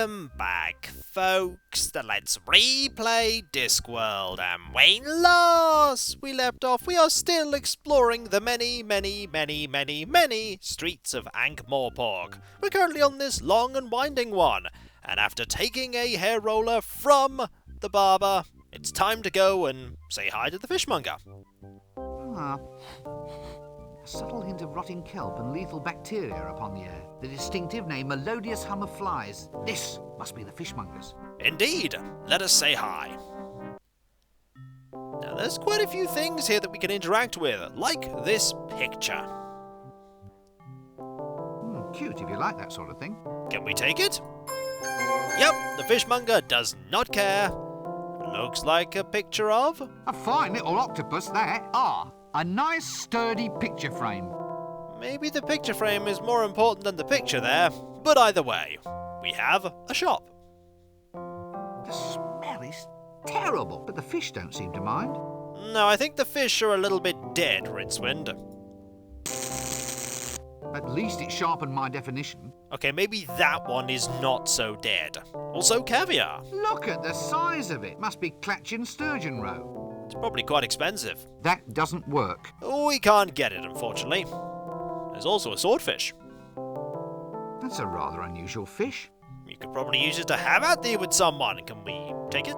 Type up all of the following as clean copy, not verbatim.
Welcome back, folks. Let's replay Discworld, and when last we left off, we are still exploring the many streets of Ankh-Morpork. We're currently on this long and winding one, and after taking a hair roller from the barber, it's time to go and say hi to the Fishmonger. A subtle hint of rotting kelp and lethal bacteria upon the air. The distinctive name, melodious hum of flies. This must be the Fishmongers. Indeed. Let us say hi. Now, there's quite a few things here that we can interact with, like this picture. Cute if you like that sort of thing. Can we take it? Yep, the Fishmonger does not care. Looks like a picture of... A fine little octopus, that. A nice sturdy picture frame. Maybe the picture frame is more important than the picture there, but either way, we have a shop. The smell is terrible, but the fish don't seem to mind. No, I think the fish are a little bit dead, Rincewind. At least it sharpened my definition. Okay, maybe that one is not so dead. Also caviar. Look at the size of it. Must be Clatchin sturgeon roe. It's probably quite expensive. That doesn't work. We can't get it, unfortunately. There's also a swordfish. That's a rather unusual fish. You could probably use it to have at thee with someone. Can we take it?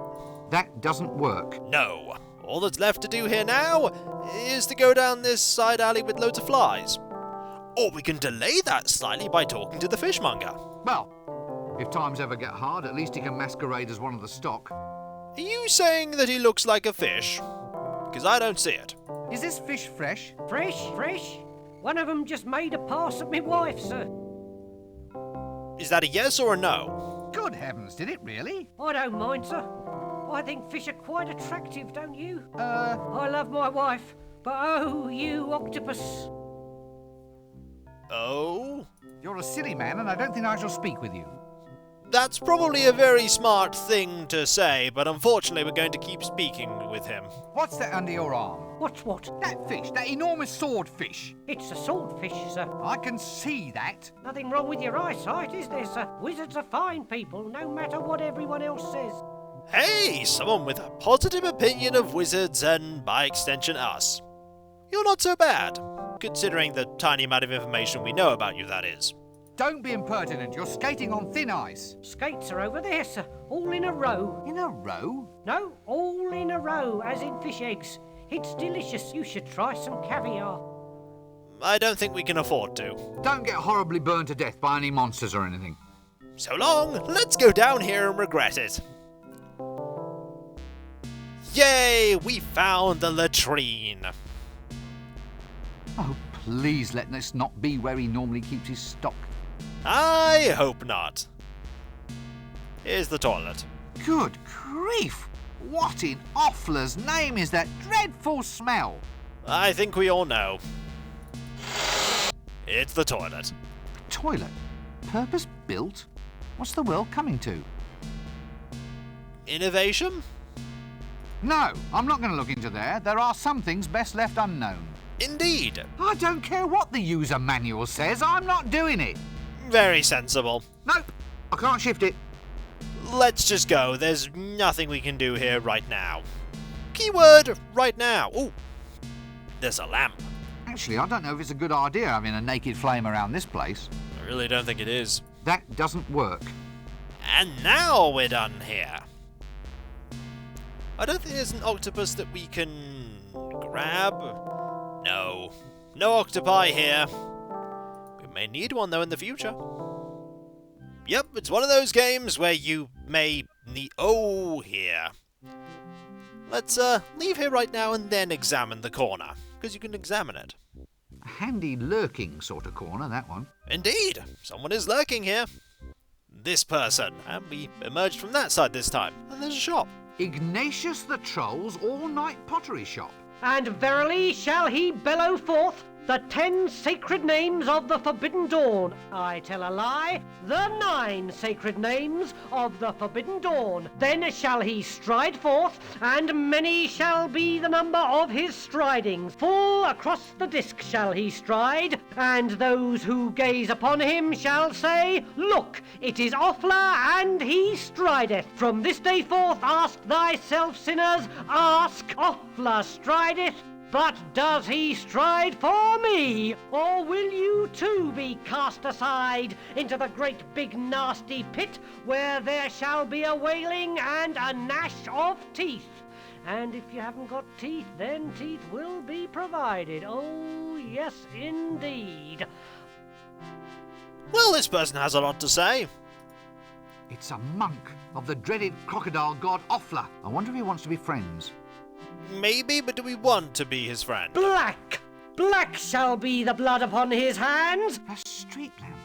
That doesn't work. No. All that's left to do here now is to go down this side alley with loads of flies. Or we can delay that slightly by talking to the Fishmonger. Well, if times ever get hard, at least he can masquerade as one of the stock. Are you saying that he looks like a fish? Because I don't see it. Is this fish fresh? Fresh? One of them just made a pass at me wife, sir. Is that a yes or a no? Good heavens, did it really? I don't mind, sir. I think fish are quite attractive, don't you? I love my wife, but oh, you octopus. Oh? You're a silly man, and I don't think I shall speak with you. That's probably a very smart thing to say, but unfortunately we're going to keep speaking with him. What's that under your arm? What's what? That fish, that enormous swordfish. It's a swordfish, sir. I can see that. Nothing wrong with your eyesight, is there, sir? Wizards are fine people, no matter what everyone else says. Hey, someone with a positive opinion of wizards and, by extension, us. You're not so bad, considering the tiny amount of information we know about you, that is. Don't be impertinent, you're skating on thin ice. Skates are over there, sir, all in a row. In a row? No, all in a row, as in fish eggs. It's delicious. You should try some caviar. I don't think we can afford to. Don't get horribly burned to death by any monsters or anything. So long, let's go down here and regret it. Yay, we found the latrine. Oh, please let this not be where he normally keeps his stock. I hope not. Here's the toilet. Good grief! What in Offler's name is that dreadful smell? I think we all know. It's the toilet. Toilet? Purpose built? What's the world coming to? Innovation? No, I'm not going to look into there. There are some things best left unknown. Indeed. I don't care what the user manual says, I'm not doing it. Very sensible. Nope, I can't shift it. Let's just go. There's nothing we can do here right now. Keyword, right now. Ooh, there's a lamp. Actually, I don't know if it's a good idea having a naked flame around this place. I really don't think it is. That doesn't work. And now we're done here. I don't think there's an octopus that we can grab. No. No octopi here. We may need one, though, in the future. Yep, it's one of those games where you may need... Oh, here. Let's leave here right now and then examine the corner, because you can examine it. A handy lurking sort of corner, that one. Indeed, someone is lurking here. This person, and we emerged from that side this time, and there's a shop. Ignatius the Troll's all-night pottery shop. And verily shall he bellow forth, The 10 sacred names of the Forbidden Dawn. I tell a lie. The 9 sacred names of the Forbidden Dawn. Then shall he stride forth, and many shall be the number of his stridings. Full across the disc shall he stride, and those who gaze upon him shall say, Look, it is Offla, and he strideth. From this day forth ask thyself, sinners, ask, Offla strideth, but does he stride for me? Or will you too be cast aside into the great big nasty pit where there shall be a wailing and a gnash of teeth? And if you haven't got teeth, then teeth will be provided. Oh, yes, indeed. Well, this person has a lot to say. It's a monk of the dreaded crocodile god Offla. I wonder if he wants to be friends. Maybe, but do we want to be his friend? Black! Black shall be the blood upon his hands. A street lamp.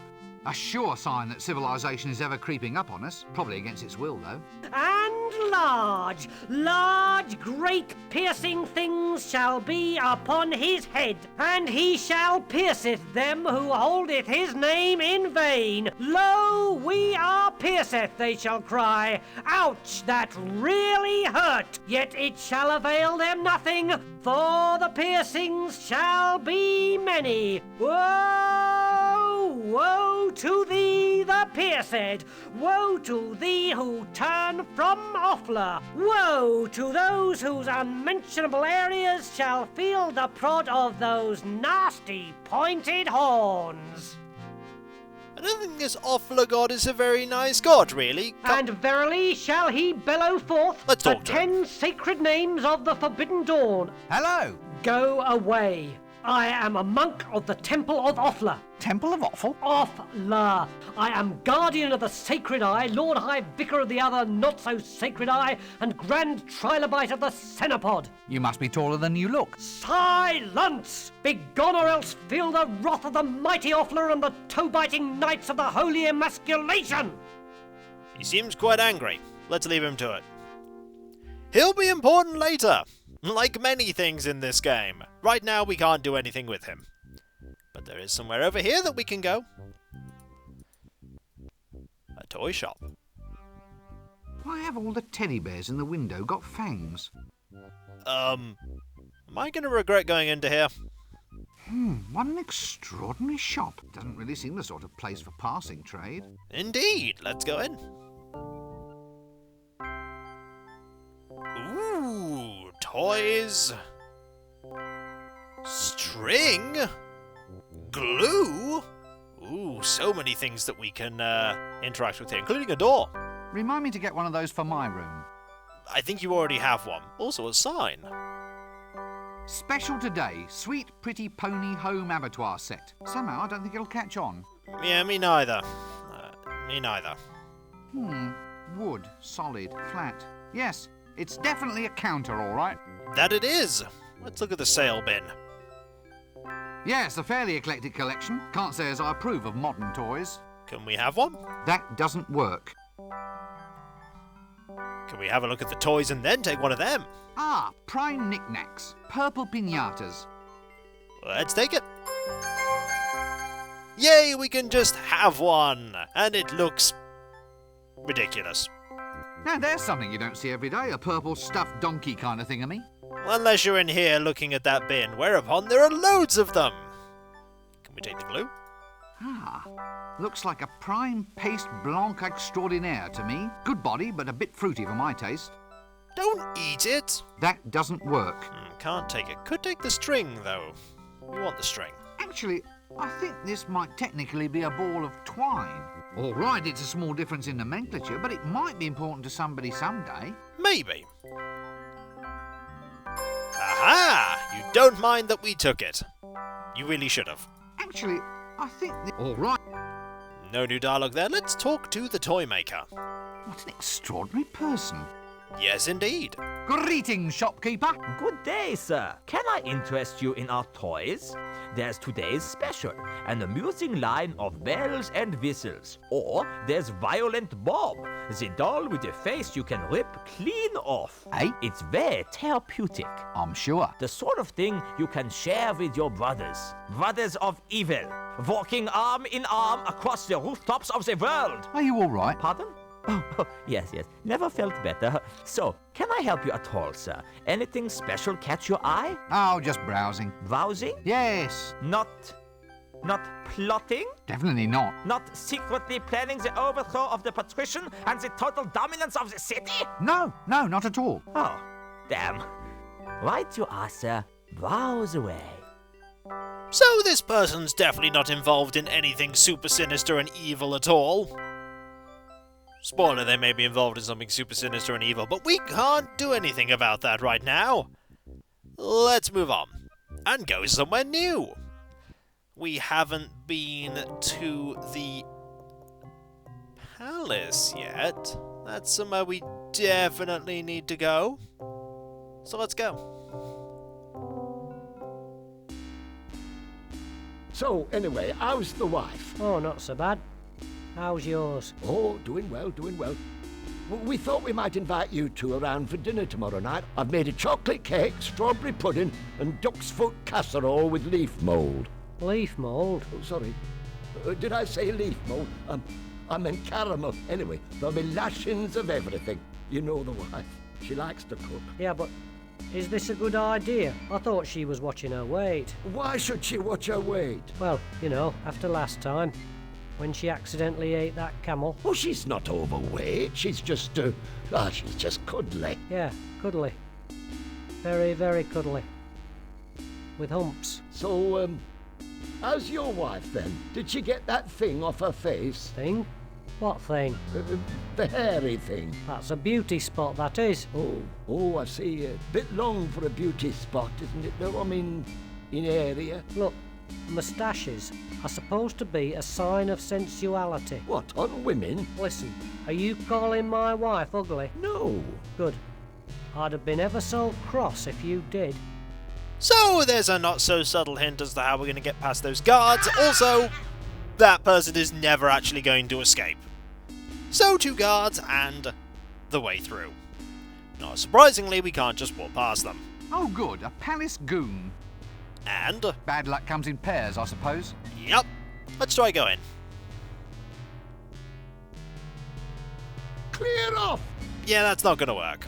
A sure sign that civilization is ever creeping up on us. Probably against its will, though. And large, large, great piercing things shall be upon his head, and he shall pierceth them who holdeth his name in vain. Lo, we are pierceth, they shall cry. Ouch, that really hurt. Yet it shall avail them nothing, for the piercings shall be many. Woe, woe to thee, the pierced! Woe to thee who turn from Offla! Woe to those whose unmentionable areas shall feel the prod of those nasty pointed horns! I don't think this Offla god is a very nice god, really. And verily shall he bellow forth Let's the talk to him. 10 sacred names of the Forbidden Dawn. Hello! Go away. I am a monk of the Temple of Offla. Temple of Offal? Offla. I am guardian of the sacred eye, Lord High Vicar of the other not-so-sacred eye, and Grand Trilobite of the Cenopod. You must be taller than you look. Silence! Begone, or else feel the wrath of the mighty Offla and the toe-biting knights of the Holy Emasculation! He seems quite angry. Let's leave him to it. He'll be important later, like many things in this game. Right now we can't do anything with him. But there is somewhere over here that we can go. A toy shop. Why have all the teddy bears in the window got fangs? Am I going to regret going into here? What an extraordinary shop. Doesn't really seem the sort of place for passing trade. Indeed. Let's go in. Ooh, toys. String. Glue. Ooh, so many things that we can interact with here, including a door. Remind me to get one of those for my room. I think you already have one. Also a sign. Special today, sweet pretty pony home abattoir set. Somehow I don't think it'll catch on. Yeah, me neither. Me neither. Wood, solid, flat. Yes, it's definitely a counter, all right. That it is. Let's look at the sale bin. Yes, a fairly eclectic collection. Can't say as I approve of modern toys. Can we have one? That doesn't work. Can we have a look at the toys and then take one of them? Ah, prime knickknacks. Purple piñatas. Let's take it. Yay, we can just have one. And it looks ridiculous. Now there's something you don't see every day, a purple stuffed donkey kind of thingamy. Unless you're in here looking at that bin, whereupon there are loads of them. Can we take the glue? Ah, looks like a prime paste blanc extraordinaire to me. Good body, but a bit fruity for my taste. Don't eat it. That doesn't work. Can't take it. Could take the string, though. We want the string. Actually, I think this might technically be a ball of twine. All right, it's a small difference in nomenclature, but it might be important to somebody someday. Maybe. Aha! You don't mind that we took it. You really should have. Actually, I think... All right. No new dialogue there. Let's talk to the toy maker. What an extraordinary person. Yes, indeed. Greetings, shopkeeper. Good day, sir. Can I interest you in our toys? There's today's special, an amusing line of bells and whistles. Or there's Violent Bob, the doll with a face you can rip clean off. Eh? It's very therapeutic. I'm sure. The sort of thing you can share with your brothers. Brothers of evil, walking arm in arm across the rooftops of the world. Are you all right? Pardon? Oh, yes. Never felt better. So, can I help you at all, sir? Anything special catch your eye? Oh, just browsing. Browsing? Yes. Not plotting? Definitely not. Not secretly planning the overthrow of the Patrician and the total dominance of the city? No, not at all. Oh, damn. Right you are, sir. Browse away. So this person's definitely not involved in anything super sinister and evil at all. Spoiler, they may be involved in something super sinister and evil, but we can't do anything about that right now. Let's move on and go somewhere new. We haven't been to the palace yet. That's somewhere we definitely need to go. So let's go. So, anyway, how's the wife? Oh, not so bad. How's yours? Oh, doing well. We thought we might invite you two around for dinner tomorrow night. I've made a chocolate cake, strawberry pudding, and duck's foot casserole with leaf mould. Leaf mould? Oh, sorry. Did I say leaf mould? I meant caramel. Anyway, there'll be lashings of everything. You know the wife. She likes to cook. Yeah, but is this a good idea? I thought she was watching her weight. Why should she watch her weight? Well, you know, after last time, when she accidentally ate that camel. Oh, she's not overweight. She's just, she's just cuddly. Yeah, cuddly. Very, very cuddly. With humps. So, how's your wife then? Did she get that thing off her face? Thing? What thing? The hairy thing. That's a beauty spot, that is. Oh, I see. A bit long for a beauty spot, isn't it? No, I mean, in area. Look, moustaches are supposed to be a sign of sensuality. What, on women? Listen, are you calling my wife ugly? No. Good. I'd have been ever so cross if you did. So there's a not so subtle hint as to how we're going to get past those guards. Also, that person is never actually going to escape. So 2 guards and the way through. Not surprisingly, we can't just walk past them. Oh, good. A palace goon. And, Bad luck comes in pairs, I suppose. yep, let's try going. Clear off! Yeah, that's not going to work.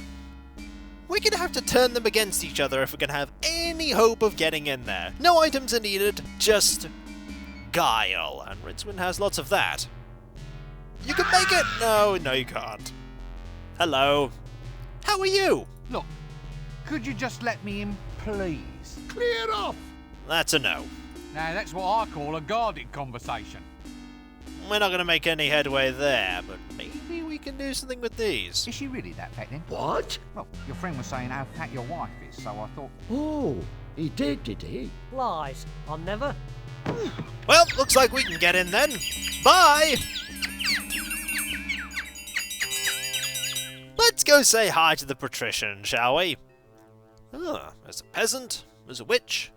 We're going to have to turn them against each other if we're going to have any hope of getting in there. No items are needed, just guile, and Ritzwin has lots of that. You can make it! No, you can't. Hello. How are you? Look, could you just let me in, please? Clear off! That's a no. Now, that's what I call a guarded conversation. We're not going to make any headway there, but maybe we can do something with these. Is she really that fat then? What? Well, your friend was saying how fat your wife is, so I thought... Oh, he did he? Lies. I never. Well, looks like we can get in then. Bye! Let's go say hi to the patrician, shall we? There's a peasant, there's a witch,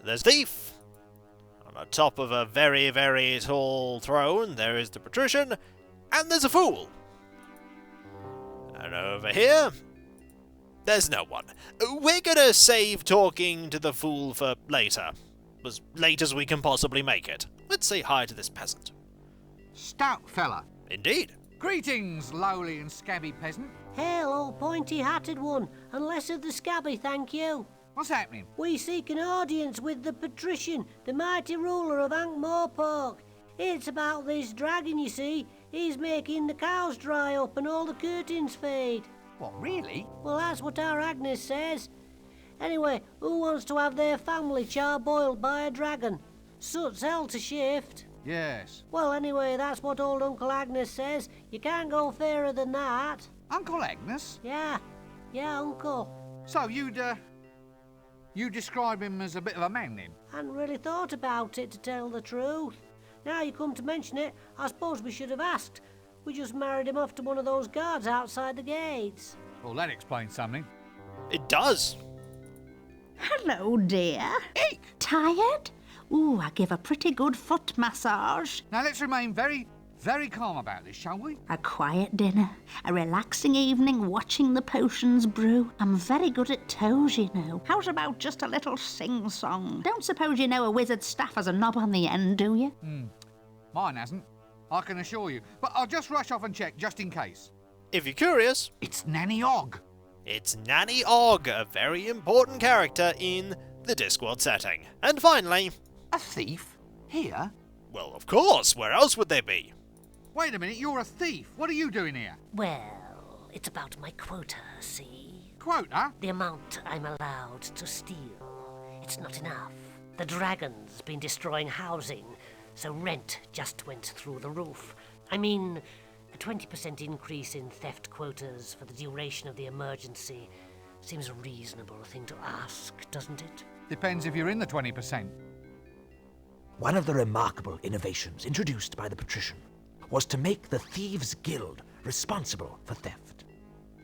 there's a thief. On top of a very, very tall throne, there is the patrician, and there's a fool. And over here, there's no one. We're gonna save talking to the fool for later. As late as we can possibly make it. Let's say hi to this peasant. Stout fella. Indeed. Greetings, lowly and scabby peasant. Hail, old pointy-hatted one, and less of the scabby, thank you. What's happening? We seek an audience with the Patrician, the mighty ruler of Ankh-Morpork. It's about this dragon, you see. He's making the cows dry up and all the curtains fade. What, really? Well, that's what our Agnes says. Anyway, who wants to have their family char-boiled by a dragon? Soot's hell to shift. Yes. Well, anyway, that's what old Uncle Agnes says. You can't go fairer than that. Uncle Agnes? Yeah, Uncle. So you describe him as a bit of a man then? Hadn't really thought about it, to tell the truth. Now you come to mention it, I suppose we should have asked. We just married him off to one of those guards outside the gates. Well, that explains something. It does. Hello, dear. Eek! Tired? Ooh, I give a pretty good foot massage. Now let's remain very, very calm about this, shall we? A quiet dinner, a relaxing evening watching the potions brew. I'm very good at toes, you know. How's about just a little sing-song? Don't suppose you know a wizard's staff has a knob on the end, do you? Mine hasn't, I can assure you. But I'll just rush off and check, just in case. If you're curious, It's Nanny Og. it's Nanny Og, a very important character in the Discworld setting. And finally, A thief? Here? well, of course, where else would they be? Wait a minute, you're a thief. What are you doing here? Well, it's about my quota, see? Quota? The amount I'm allowed to steal. It's not enough. The dragon's been destroying housing, so rent just went through the roof. I mean, a 20% increase in theft quotas for the duration of the emergency seems a reasonable thing to ask, doesn't it? Depends if you're in the 20%. One of the remarkable innovations introduced by the Patrician was to make the Thieves Guild responsible for theft.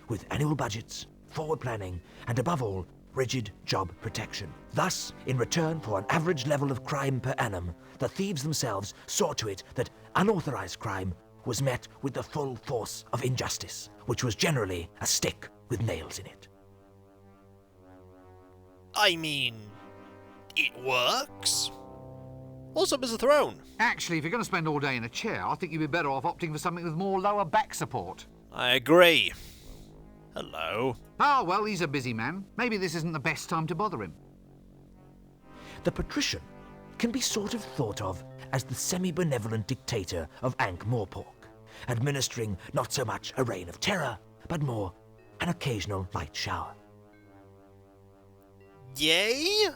With annual budgets, forward planning, and above all, rigid job protection. Thus, in return for an average level of crime per annum, the thieves themselves saw to it that unauthorized crime was met with the full force of injustice, which was generally a stick with nails in it. I mean, it works. Also, Mr. Throne. Actually, if you're going to spend all day in a chair, I think you'd be better off opting for something with more lower back support. I agree. Hello. Ah, well, he's a busy man. Maybe this isn't the best time to bother him. The Patrician can be sort of thought of as the semi-benevolent dictator of Ankh-Morpork, administering not so much a reign of terror, but more an occasional light shower. Yay?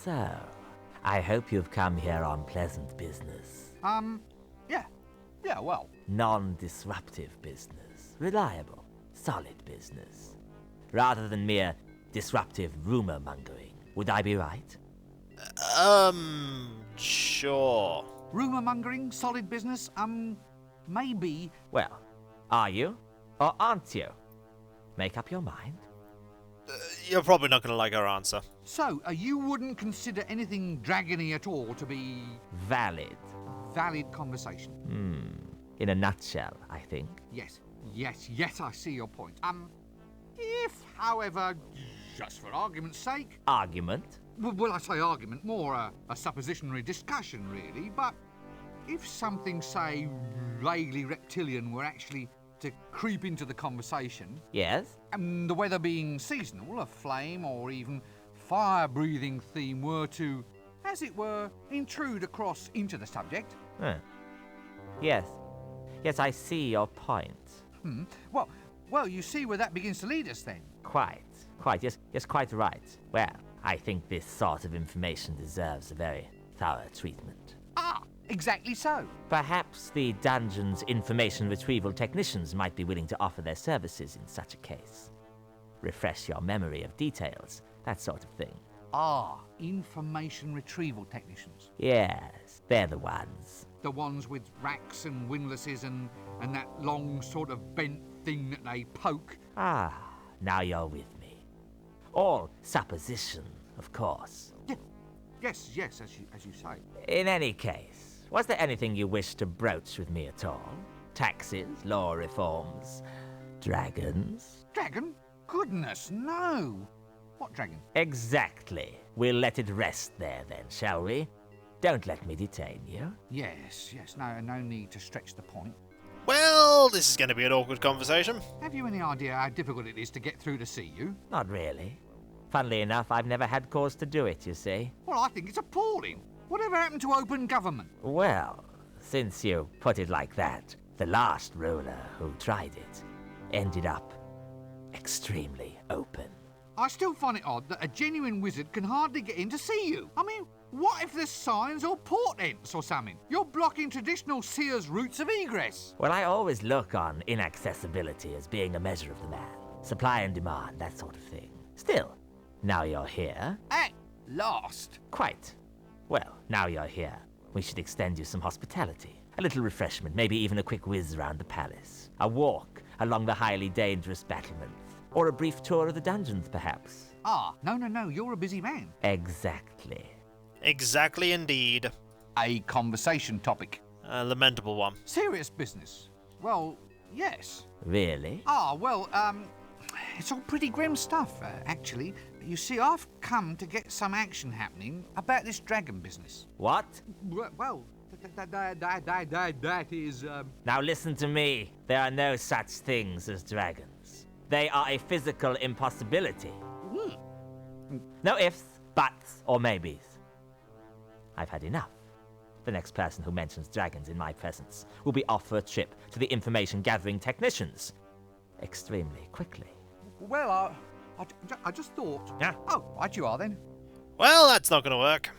So, I hope you've come here on pleasant business. Yeah, well. Non-disruptive business. Reliable, solid business. Rather than mere disruptive rumor-mongering. Would I be right? Sure. Rumour mongering, solid business, maybe. Well, are you? Or aren't you? Make up your mind. You're probably not going to like our answer. So, you wouldn't consider anything dragony at all to be Valid. valid conversation? In a nutshell, I think. Yes, I see your point. If, however, just for argument's sake, Argument? well, I say argument, more a suppositionary discussion, really, but if something, say, vaguely reptilian were actually to creep into the conversation, Yes? and the weather being seasonal, a flame or even fire-breathing theme were to, as it were, intrude across into the subject, Yes. Yes, I see your point. well, you see where that begins to lead us then. Quite. Yes, quite right. Well, I think this sort of information deserves a very thorough treatment. Ah, exactly so. Perhaps the dungeon's information retrieval technicians might be willing to offer their services in such a case. Refresh your memory of details, that sort of thing. Ah, information retrieval technicians. Yes, they're the ones. The ones with racks and windlasses and that long sort of bent thing that they poke. Ah, now you're with me. All supposition, of course. Yes, as you say. In any case, was there anything you wish to broach with me at all? Taxes, law reforms, dragons? Dragon? Goodness, no. What dragon? Exactly. We'll let it rest there then, shall we? Don't let me detain you. Yes, no need to stretch the point. Well, this is going to be an awkward conversation. Have you any idea how difficult it is to get through to see you? Not really. Funnily enough, I've never had cause to do it, you see. Well, I think it's appalling. Whatever happened to open government? Well, since you put it like that, the last ruler who tried it ended up extremely open. I still find it odd that a genuine wizard can hardly get in to see you. I mean, what if there's signs or portents or something? You're blocking traditional seers' routes of egress. Well, I always look on inaccessibility as being a measure of the man. Supply and demand, that sort of thing. Still, now you're here. At last. Quite. Well, now you're here, we should extend you some hospitality. A little refreshment, maybe even a quick whiz around the palace. A walk along the highly dangerous battlements. Or a brief tour of the dungeons, perhaps. Ah, no, you're a busy man. Exactly. Exactly indeed. A conversation topic. A lamentable one. Serious business. Well, yes. Really? It's all pretty grim stuff, actually. You see, I've come to get some action happening about this dragon business. What? Well, that is, Now listen to me. There are no such things as dragons. They are a physical impossibility. No ifs, buts, or maybes. I've had enough. The next person who mentions dragons in my presence will be off for a trip to the information-gathering technicians. Extremely quickly. Well, I just thought... Yeah? Oh, right you are then. Well, that's not going to work.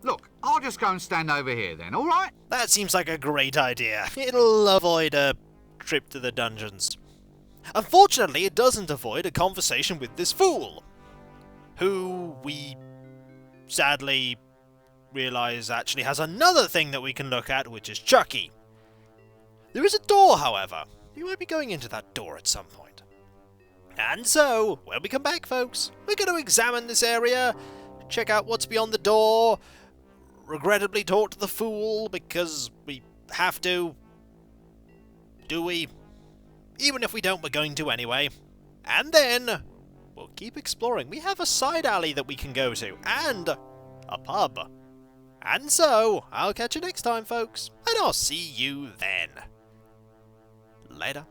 Look, I'll just go and stand over here then, all right? That seems like a great idea. It'll avoid a trip to the dungeons. Unfortunately, it doesn't avoid a conversation with this fool, who we sadly realize actually has another thing that we can look at, which is Chucky. There is a door, however. We might be going into that door at some point. And so, when we come back, folks, we're going to examine this area, check out what's beyond the door, regrettably talk to the fool, because we have to. Do we? Even if we don't, we're going to anyway. And then, we'll keep exploring. We have a side alley that we can go to, and a pub. And so, I'll catch you next time, folks, and I'll see you then. Later.